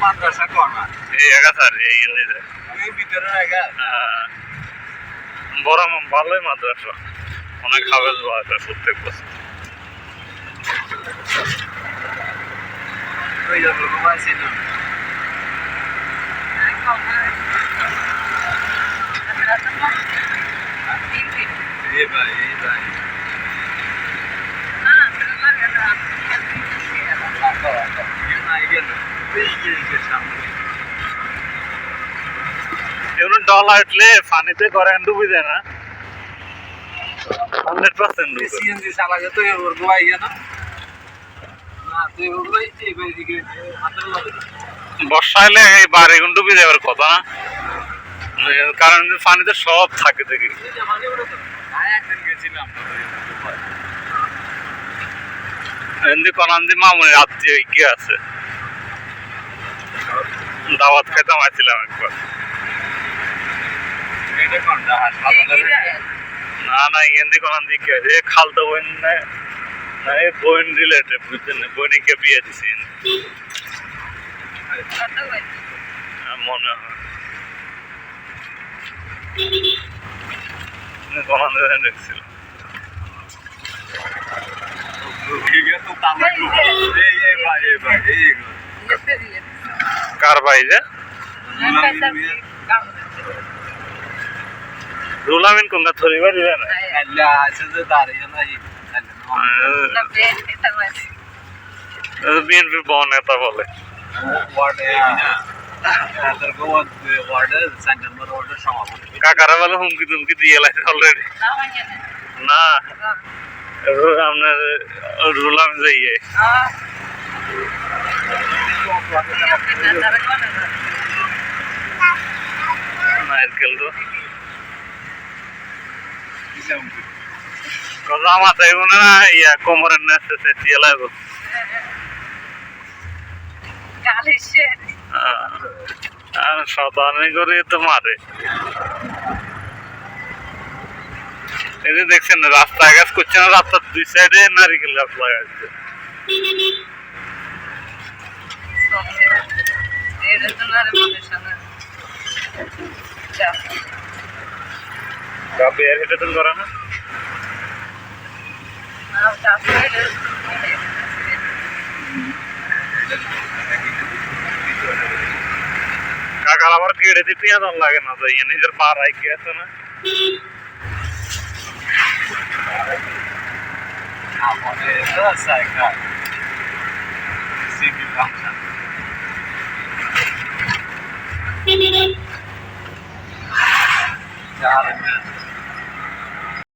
মাদ্রাসা কোনা এই জায়গা স্যার এই ভিতরে জায়গা বড় ভালোই মাদ্রাসা অনেক হাফেজ আছে প্রত্যেক বছর ওই যে ঘুমাই ছিল এই ভাই এগুলো ডল হাঁটলে পানিতে করে ডুবে যায় না 100% ডুবে সিএনজি চালাকে তো ওর গোয়াই গেল না তুই ওই এই ভাই দিকে হাতের লাগে বর্ষা এলে এই বাড়িগুলো ডুবে যাওয়ার কথা না কারণ পানিতে সব থাকে দেখি একদিন গেছিলাম এমনি কনান্দি মামুনি রাত্রি কি আছে দাওয়াত খেতাম আসছিলাম একবার এটা কোনটা হাসপাতালে না না এমনি কনান্দি কি আছে খালতো বোন না এই বোন রিলেটেড বুঝছেন বোনকে বিয়ে দিছি মনে হয় কনান্দি দেখছিল কার ভাই যে রুলামিন কোনটা থরি বাড়ি না বিএনপির বড় নেতা বলে কাকারা বলে হুমকি তুমকি দিয়ে লাগছে অলরেডি না আপনার রুলাম যাইয়ে নারকেল তো কথা মাথায় মনে না ইয়া কোমরের নেচে চেঁচিয়ে লাগবো শতানি করে তো মারে এই যে দেখছেন রাস্তা গাছ করছে না রাস্তার দুই সাইডে নারিকেল গাছ লাগাচ্ছে এর হেঁটে তো করে না কাকার আবার কেড়ে দিতে লাগে না তো নিজের বার আইকে আছে না Got it, man.